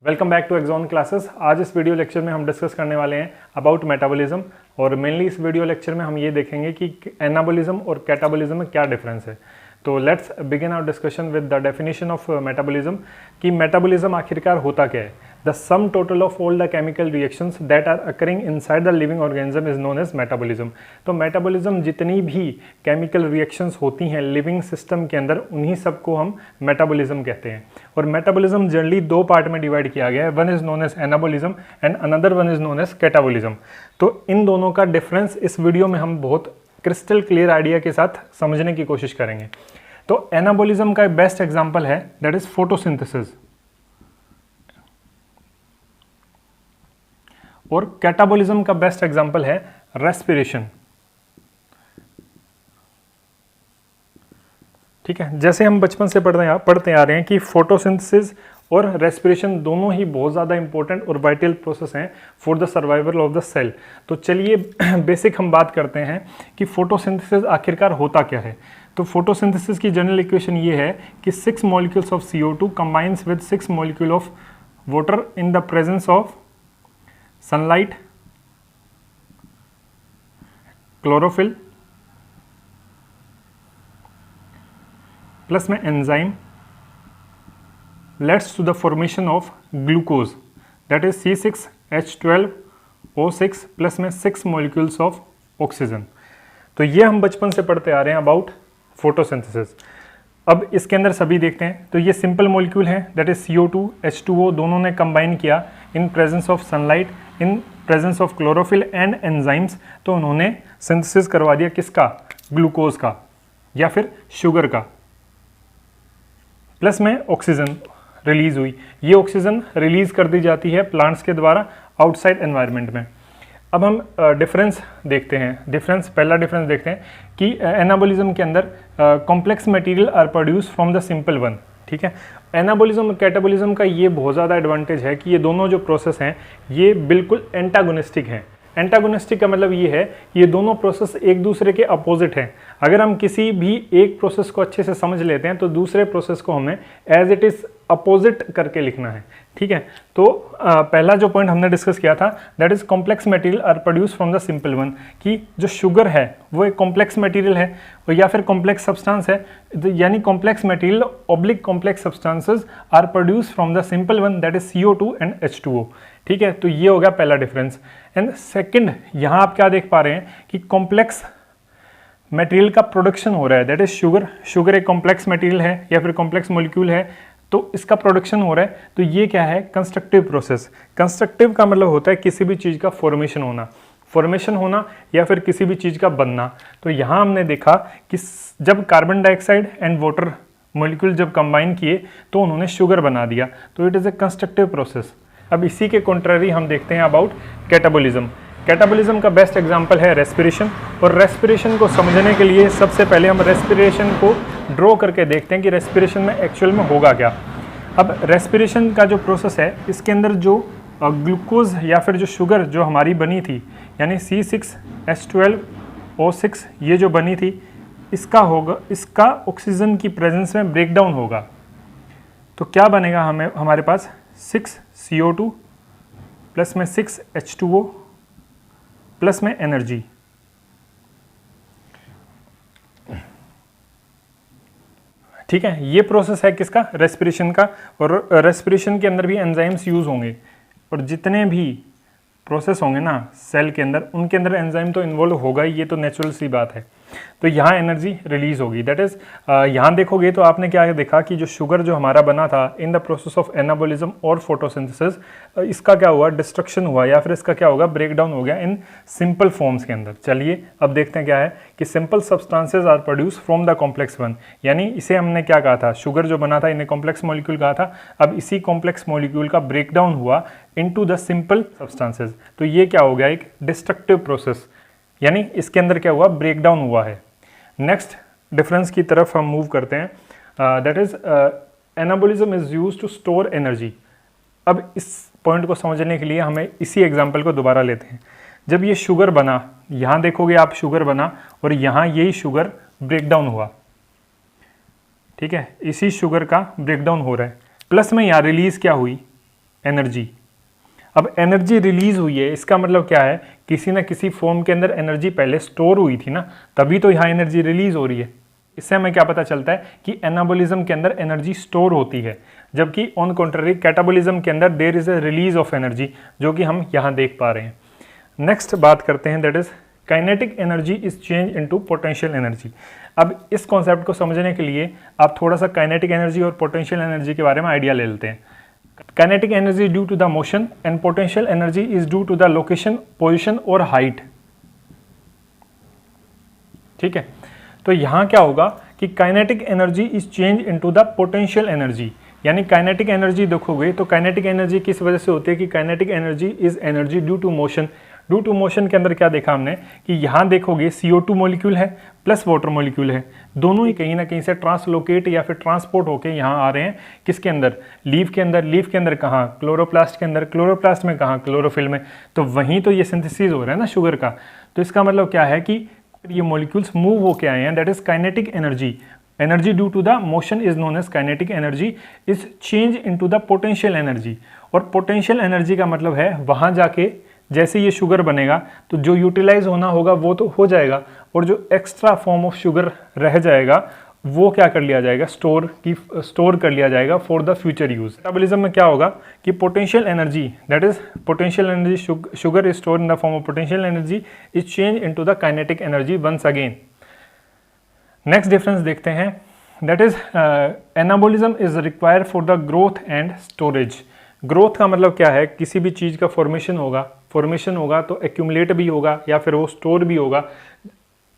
Welcome back to Axon classes. आज इस video lecture में हम डिस्कस करने वाले हैं अबाउट मेटाबॉलिज्म और मेनली इस वीडियो लेक्चर में हम ये देखेंगे कि एनाबॉलिज्म और कैटाबॉलिज्म में क्या डिफरेंस है। तो let's begin our discussion with the definition of metabolism कि मेटाबॉलिज्म आखिरकार होता क्या है। The sum total of all the chemical reactions that are occurring inside the living organism is known as metabolism. तो मेटाबॉलिज्म जितनी भी केमिकल रिएक्शंस होती हैं लिविंग सिस्टम के अंदर उन्हीं सबको हम मेटाबॉलिज्म कहते हैं। और मेटाबॉलिज्म जनरली दो पार्ट में डिवाइड किया गया है, one is known as anabolism and another one is known as catabolism. तो इन दोनों का डिफरेंस इस वीडियो में हम बहुत क्रिस्टल क्लियर आइडिया के साथ समझने की कोशिश करेंगे। तो एनाबॉलिज्म का बेस्ट एग्जांपल है दैट इज फोटोसिंथेसिस और कैटाबॉलिज्म का बेस्ट एग्जांपल है रेस्पिरेशन। ठीक है, जैसे हम बचपन से पढ़ते आ रहे हैं कि फोटोसिंथेसिस और रेस्पिरेशन दोनों ही बहुत ज़्यादा इंपॉर्टेंट और वाइटल प्रोसेस हैं for the survival of the cell. तो चलिए बेसिक हम बात करते हैं कि फोटोसिंथेसिस आखिरकार होता क्या है। तो फोटोसिंथेसिस की जनरल इक्वेशन ये है कि 6 molecules of CO2 combines with 6 molecule of water in the presence of sunlight, chlorophyll plus में enzyme leads to the formation of glucose that is C6H12O6 plus में 6 मॉलिक्यूल्स ऑफ ऑक्सीजन। तो ये हम बचपन से पढ़ते आ रहे हैं अबाउट फोटोसिंथेसिस। अब इसके अंदर सभी देखते हैं तो ये सिंपल मॉलिक्यूल है दैट इज CO2 H2O दोनों ने कंबाइन किया in presence of sunlight, in presence of chlorophyll and enzymes. तो उन्होंने सिंथेसिस करवा दिया किसका, ग्लूकोज का या फिर शुगर का। प्लस में ऑक्सीजन रिलीज हुई, ये ऑक्सीजन रिलीज कर दी जाती है प्लांट्स के द्वारा आउटसाइड एनवायरनमेंट में। अब हम डिफरेंस देखते हैं। पहला डिफरेंस देखते हैं कि एनाबॉलिज्म के अंदर complex material are produce from the simple one. ठीक है, एनाबॉलिज्म और कैटाबॉलिज्म का ये बहुत ज़्यादा एडवांटेज है कि ये दोनों जो प्रोसेस हैं ये बिल्कुल एंटागोनिस्टिक हैं। एंटागोनिस्टिक का मतलब ये है ये दोनों प्रोसेस एक दूसरे के अपोजिट हैं। अगर हम किसी भी एक प्रोसेस को अच्छे से समझ लेते हैं तो दूसरे प्रोसेस को हमें एज इट इज अपोजिट करके लिखना है। ठीक है, तो पहला जो पॉइंट हमने डिस्कस किया था that is complex material are produce from the simple one, कि जो शुगर है वो एक कॉम्प्लेक्स मटेरियल है या फिर कॉम्प्लेक्स सब्सटेंस है, यानी complex material oblique complex substances are produce from the simple one that is CO2 and H2O। ठीक है, तो ये हो गया पहला डिफरेंस। एंड सेकंड, यहाँ आप क्या देख पा रहे हैं कि कॉम्प्लेक्स मटेरियल का प्रोडक्शन हो रहा है दैट इज शुगर एक कॉम्प्लेक्स मटेरियल है या फिर कॉम्प्लेक्स मॉलिक्यूल है, तो इसका प्रोडक्शन हो रहा है। तो ये क्या है, कंस्ट्रक्टिव प्रोसेस। कंस्ट्रक्टिव का मतलब होता है किसी भी चीज़ का फॉर्मेशन होना या फिर किसी भी चीज़ का बनना। तो यहाँ हमने देखा कि जब carbon dioxide and water molecule जब कंबाइन किए तो उन्होंने शुगर बना दिया, तो it is a constructive process. अब इसी के कॉन्ट्ररी हम देखते हैं अबाउट कैटाबॉलिज्म। कैटाबॉलिज्म का बेस्ट एग्जांपल है रेस्पिरेशन। और रेस्पिरेशन को समझने के लिए सबसे पहले हम रेस्पिरेशन को ड्रॉ करके देखते हैं कि रेस्पिरेशन में एक्चुअल में होगा क्या। अब रेस्पिरेशन का जो प्रोसेस है इसके अंदर जो ग्लूकोज या फिर जो शुगर जो हमारी बनी थी यानी C6H12O6 ये जो बनी थी इसका ऑक्सीजन की प्रेजेंस में ब्रेकडाउन होगा। तो क्या बनेगा, हमारे पास 6 CO2 प्लस में 6 H2O प्लस में एनर्जी। ठीक है, ये प्रोसेस है किसका, रेस्पिरेशन का। और रेस्पिरेशन के अंदर भी एंजाइम्स यूज होंगे और जितने भी प्रोसेस होंगे ना सेल के अंदर उनके अंदर एंजाइम तो इन्वॉल्व होगा ही, ये तो नेचुरल सी बात है। तो यहाँ एनर्जी रिलीज होगी दैट इज यहाँ देखोगे तो आपने क्या देखा कि जो शुगर जो हमारा बना था in the process of anabolism और फोटोसिंथेसिस, इसका क्या हुआ, डिस्ट्रक्शन हुआ या फिर इसका क्या होगा, ब्रेकडाउन हो गया इन सिंपल फॉर्म्स के अंदर। चलिए अब देखते हैं क्या है कि simple substances are produce from the complex one, यानी इसे हमने क्या कहा था, शुगर जो बना था इन्हें कॉम्प्लेक्स मॉलिक्यूल कहा था। अब इसी कॉम्प्लेक्स मॉलिक्यूल का ब्रेकडाउन हुआ इनटू द सिंपल सब्सटेंसेस, तो ये क्या हो गया, एक डिस्ट्रक्टिव प्रोसेस, यानी इसके अंदर क्या हुआ, ब्रेकडाउन हुआ है। नेक्स्ट डिफरेंस की तरफ हम मूव करते हैं that is anabolism is used to store energy. अब इस पॉइंट को समझने के लिए हमें इसी एग्जांपल को दोबारा लेते हैं। जब ये शुगर बना, यहाँ देखोगे आप शुगर बना और यहाँ यही शुगर ब्रेकडाउन हुआ। ठीक है, इसी शुगर का ब्रेकडाउन हो रहा है। प्लस में यहाँ रिलीज क्या हुई, एनर्जी। अब एनर्जी रिलीज हुई है, इसका मतलब क्या है, किसी ना किसी फॉर्म के अंदर एनर्जी पहले स्टोर हुई थी ना, तभी तो यहाँ एनर्जी रिलीज हो रही है। इससे हमें क्या पता चलता है कि एनाबोलिज्म के अंदर एनर्जी स्टोर होती है, जबकि ऑन कॉन्ट्ररी कैटाबोलिज्म के अंदर there is a release of energy, जो कि हम यहाँ देख पा रहे हैं। नेक्स्ट बात करते हैं, that is kinetic energy is change into potential energy. अब इस कॉन्सेप्ट को समझने के लिए आप थोड़ा सा काइनेटिक एनर्जी और पोटेंशियल एनर्जी के बारे में आइडिया ले लेते हैं। Kinetic energy due to the motion and potential energy is due to the location, position और हाइट। ठीक है, तो यहां क्या होगा कि kinetic energy is change into the potential energy, यानी काइनेटिक एनर्जी देखोगे तो काइनेटिक एनर्जी किस वजह से होती है कि kinetic energy is energy due to motion. Due to motion के अंदर क्या देखा हमने कि यहाँ देखोगे CO2 मॉलिक्यूल है प्लस वाटर मॉलिक्यूल है, दोनों ही कहीं ना कहीं से ट्रांसलोकेट या फिर ट्रांसपोर्ट होके यहाँ आ रहे हैं, किसके अंदर, लीफ के अंदर। लीफ के अंदर कहाँ, क्लोरोप्लास्ट के अंदर। क्लोरोप्लास्ट में कहाँ, क्लोरोफिल में। तो वहीं तो ये सिंथेसिस हो रहा है ना शुगर का। तो इसका मतलब क्या है कि ये मॉलिक्यूल्स मूव होके आए हैं, that is kinetic energy. Energy due to the motion is known as kinetic energy is change into the potential energy. और पोटेंशियल एनर्जी का मतलब है वहां जाके जैसे ये शुगर बनेगा तो जो यूटिलाइज होना होगा वो तो हो जाएगा, और जो एक्स्ट्रा फॉर्म ऑफ शुगर रह जाएगा वो क्या कर लिया जाएगा, स्टोर कर लिया जाएगा for the future use. Metabolism में क्या होगा कि potential energy, that is potential energy, sugar is stored in the form of potential energy is change into the kinetic energy once again. Next difference देखते हैं, that is anabolism is required for the growth and storage. Growth का मतलब क्या है, किसी भी चीज़ का formation होगा तो एक्यूमुलेट भी होगा या फिर वो स्टोर भी होगा।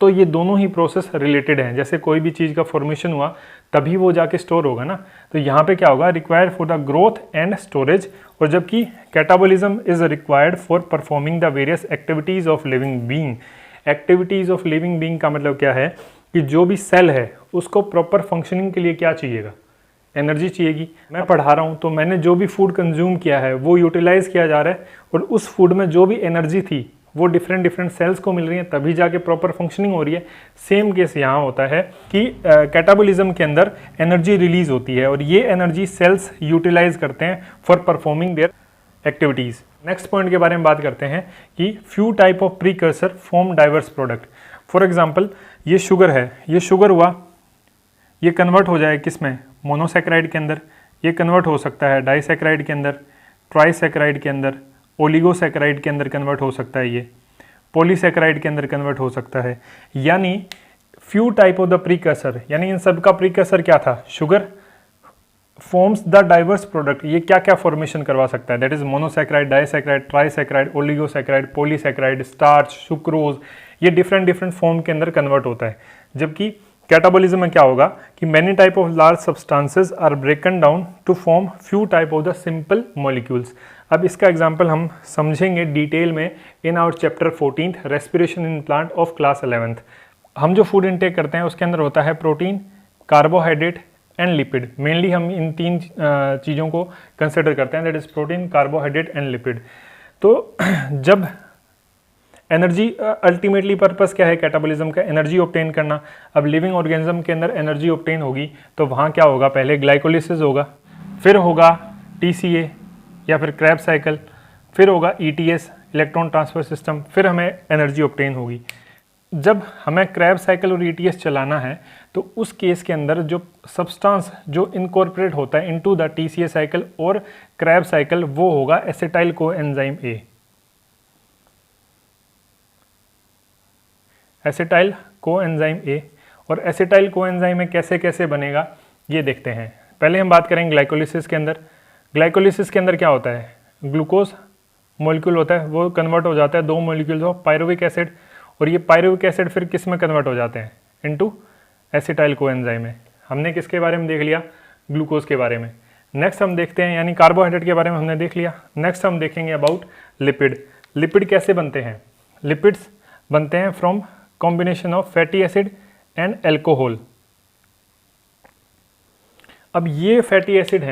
तो ये दोनों ही प्रोसेस रिलेटेड हैं, जैसे कोई भी चीज़ का फॉर्मेशन हुआ तभी वो जाके स्टोर होगा ना। तो यहाँ पे क्या होगा, required for the growth and storage. और जबकि catabolism is required for performing the various activities of living being. Activities of living being का मतलब क्या है कि जो भी सेल है उसको प्रॉपर फंक्शनिंग के लिए क्या चाहिएगा, एनर्जी चाहिएगी। मैं पढ़ा रहा हूँ तो मैंने जो भी फूड कंज्यूम किया है वो यूटिलाइज किया जा रहा है, और उस फूड में जो भी एनर्जी थी वो डिफरेंट सेल्स को मिल रही है, तभी जाके प्रॉपर फंक्शनिंग हो रही है। सेम केस यहाँ होता है कि कैटाबोलिज्म के अंदर एनर्जी रिलीज होती है और ये एनर्जी सेल्स यूटिलाइज करते हैं for performing there activities. Next point के बारे में बात करते हैं कि few type of precursor form diverse product. For example ये शुगर है, ये शुगर हुआ, ये कन्वर्ट हो जाए किस में, मोनोसैकेराइड के अंदर। ये कन्वर्ट हो सकता है डाइसैकेराइड के अंदर, ट्राइसैकेराइड के अंदर, ओलिगोसैकेराइड के अंदर कन्वर्ट हो सकता है, ये पॉलीसैकेराइड के अंदर कन्वर्ट हो सकता है। यानी few type of the precursor, यानी इन सब का प्रीकर्सर क्या था, sugar forms the diverse product. ये क्या क्या फॉर्मेशन करवा सकता है, that is monosaccharide, disaccharide, trisaccharide, oligosaccharide, polysaccharide, starch, sucrose, ये डिफरेंट फॉर्म के अंदर कन्वर्ट होता है। जबकि कैटाबोलिज्म में क्या होगा कि many type of large substances are broken down to form few type of the simple molecules. अब इसका एग्जांपल हम समझेंगे डिटेल में in our chapter 14 respiration in plant of class 11th। हम जो फूड इनटेक करते हैं उसके अंदर होता है protein, carbohydrate and lipid. Mainly हम इन तीन चीज़ों को कंसिडर करते हैं, that is protein, carbohydrate and lipid. तो जब एनर्जी, अल्टीमेटली पर्पस क्या है कैटाबोलिज्म का, एनर्जी ऑब्टेन करना। अब लिविंग ऑर्गेनिज्म के अंदर एनर्जी ऑब्टेन होगी तो वहाँ क्या होगा, पहले ग्लाइकोलिसिस होगा, फिर होगा TCA या फिर क्रैब साइकिल, फिर होगा ETS, इलेक्ट्रॉन ट्रांसफर सिस्टम, फिर हमें एनर्जी ऑब्टेन होगी। जब हमें क्रैब साइकिल और ETS चलाना है तो उस केस के अंदर जो सब्सटेंस जो इनकॉर्पोरेट होता है इनटू द TCA साइकिल और क्रैब साइकिल वो होगा acetyl coenzyme A। Acetyl coenzyme A, और एसिटाइल कोएंजाइम में कैसे कैसे बनेगा ये देखते हैं। पहले हम बात करेंगे ग्लाइकोलिसिस के अंदर। ग्लाइकोलिसिस के अंदर क्या होता है, ग्लूकोज मॉलिक्यूल होता है, वो कन्वर्ट हो जाता है दो मॉलिक्यूल्स ऑफ पायरुविक एसिड, और ये पायरुविक एसिड फिर किस में कन्वर्ट हो जाते हैं, इनटू एसिटाइल कोएंजाइम में। हमने किसके बारे में देख लिया, ग्लूकोज के बारे में। नेक्स्ट हम देखते हैं, यानी कार्बोहाइड्रेट के बारे में हमने देख लिया। नेक्स्ट हम देखेंगे अबाउट लिपिड। लिपिड कैसे बनते हैं, लिपिड्स बनते हैं from combination of fatty acid and alcohol. अब ये फैटी एसिड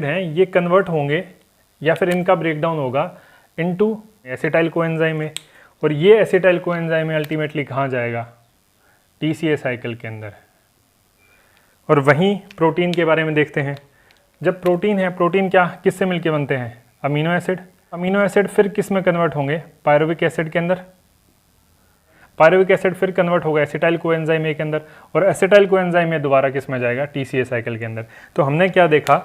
हैं, ये कन्वर्ट होंगे या फिर इनका ब्रेकडाउन होगा इनटू एसिटाइल कोएंजाइम में, और ये एसिटाइल कोएंजाइम में अल्टीमेटली कहाँ जाएगा, TCA साइकिल के अंदर। और वहीं प्रोटीन के बारे में देखते हैं। जब प्रोटीन है, प्रोटीन क्या किससे मिलके बनते हैं? Amino acid. अमीनो एसिड फिर किस में कन्वर्ट होंगे? पायरुविक एसिड के अंदर। पायरुविक एसिड फिर कन्वर्ट होगा एसिटाइल कोएंजाइम ए के अंदर, और एसिटाइल कोएंजाइम ए दोबारा किस में जाएगा? TCA साइकिल के अंदर। तो हमने क्या देखा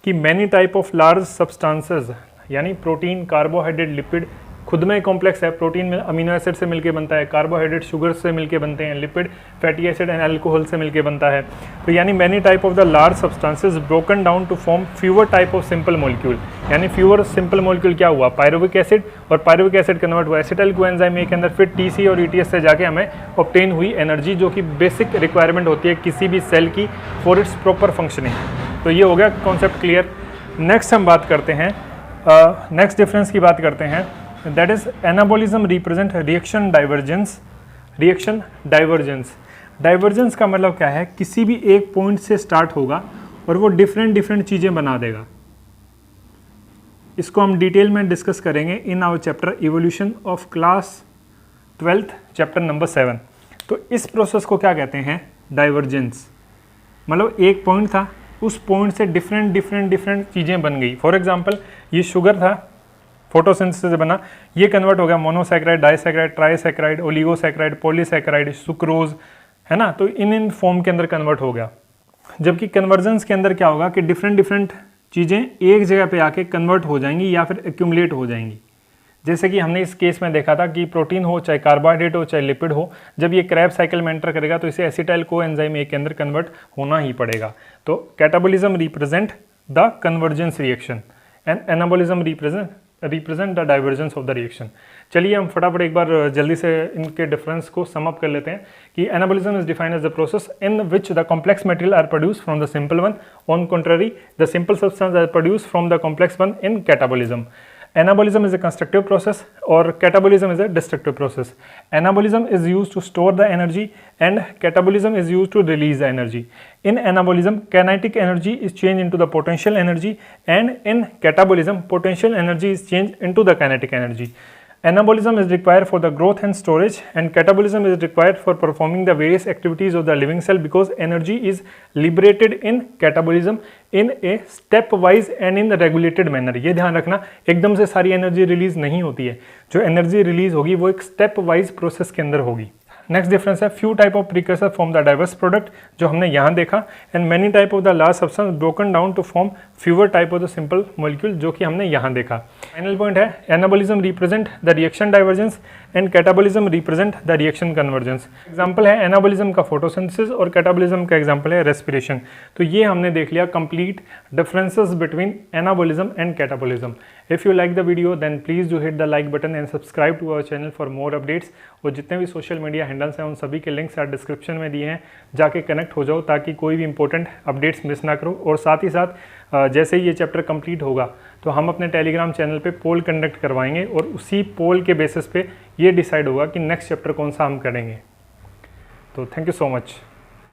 कि many type of large substances, यानी प्रोटीन, कार्बोहाइड्रेट, लिपिड खुद में कॉम्प्लेक्स है। प्रोटीन में अमीनो एसिड से मिलके बनता है, कार्बोहाइड्रेट शुगर से मिलके बनते हैं, lipid fatty acid and alcohol से मिलके बनता है। तो यानी many type of the large substances broken down to form fewer type of simple molecule. यानी फ्यूअर सिंपल मॉलिक्यूल क्या हुआ? पायरुविक एसिड, और पायरुविक एसिड कन्वर्ट हुआ एसिटाइल कोएंजाइम ए के अंदर, फिर TC और ETS से जाके हमें ऑब्टेन हुई एनर्जी, जो कि बेसिक रिक्वायरमेंट होती है किसी भी सेल की फॉर इट्स प्रॉपर फंक्शनिंग। तो ये हो गया कॉन्सेप्ट क्लियर। नेक्स्ट हम बात करते हैं, नेक्स्ट डिफरेंस की बात करते हैं, that is anabolism represent reaction divergence. Reaction divergence, divergence का मतलब क्या है? किसी भी एक पॉइंट से स्टार्ट होगा और वो डिफरेंट चीजें बना देगा। इसको हम डिटेल में डिस्कस करेंगे in our chapter evolution of class 12th chapter number 7। तो इस प्रोसेस को क्या कहते हैं? डाइवर्जेंस। मतलब एक पॉइंट था, उस पॉइंट से डिफरेंट चीज़ें बन गई। फॉर एग्जांपल ये शुगर था, फोटोसिंथेसिस से बना, ये कन्वर्ट हो गया monosaccharide, disaccharide, trisaccharide, oligosaccharide, polysaccharide, sucrose, है ना। तो इन फॉर्म के अंदर कन्वर्ट हो गया। जबकि कन्वर्जेंस के अंदर क्या होगा कि डिफरेंट चीज़ें एक जगह पे आके कन्वर्ट हो जाएंगी या फिर एक्यूमुलेट हो जाएंगी। जैसे कि हमने इस केस में देखा था कि प्रोटीन हो, चाहे कार्बोहाइड्रेट हो, चाहे लिपिड हो, जब ये क्रैब साइकिल में एंटर करेगा तो इसे एसिटाइल कोएंजाइम ए के अंदर कन्वर्ट होना ही पड़ेगा। तो catabolism represent the convergence reaction and anabolism represent the divergence of the reaction. चलिए हम फटाफट एक बार जल्दी से इनके डिफरेंस को सम अप कर लेते हैं कि anabolism is defined as the process in which the complex material are produced from the simple one. On contrary the simple substance are produced from the complex one in catabolism. Anabolism is a constructive process or catabolism is a destructive process. Anabolism is used to store the energy and catabolism is used to release the energy. In anabolism, kinetic energy is changed into the potential energy, and in catabolism, potential energy is changed into the kinetic energy. Anabolism is required for the growth and storage, and catabolism is required for performing the various activities of the living cell, because energy is liberated in catabolism in a stepwise and in a regulated manner. ये ध्यान रखना, एकदम से सारी energy release नहीं होती है। जो एनर्जी रिलीज होगी वो एक स्टेप वाइज प्रोसेस के अंदर होगी। नेक्स्ट डिफरेंस है few type of precursor form the diverse product, जो हमने यहाँ देखा, and many type of the large substance broken down to form fewer type of the simple molecule, जो कि हमने यहाँ देखा। फाइनल पॉइंट है anabolism represent the reaction divergence and catabolism represent the reaction convergence. Example है anabolism का photosynthesis और catabolism का एग्जाम्पल है रेस्पिरेशन। तो ये हमने देख लिया complete differences between anabolism and catabolism. If you like the video then please do hit the like button and subscribe to our channel for more updates. और जितने भी सोशल मीडिया हैंडल्स हैं उन सभी के लिंक्स आप डिस्क्रिप्शन में दिए हैं, जाके कनेक्ट हो जाओ ताकि कोई भी इंपॉर्टेंट अपडेट्स मिस ना करो। और साथ ही साथ जैसे ही ये चैप्टर कंप्लीट होगा तो हम अपने टेलीग्राम चैनल पे पोल कंडक्ट करवाएंगे और उसी पोल के बेसिस पे ये डिसाइड होगा कि नेक्स्ट चैप्टर कौन सा हम करेंगे। तो थैंक यू सो मच।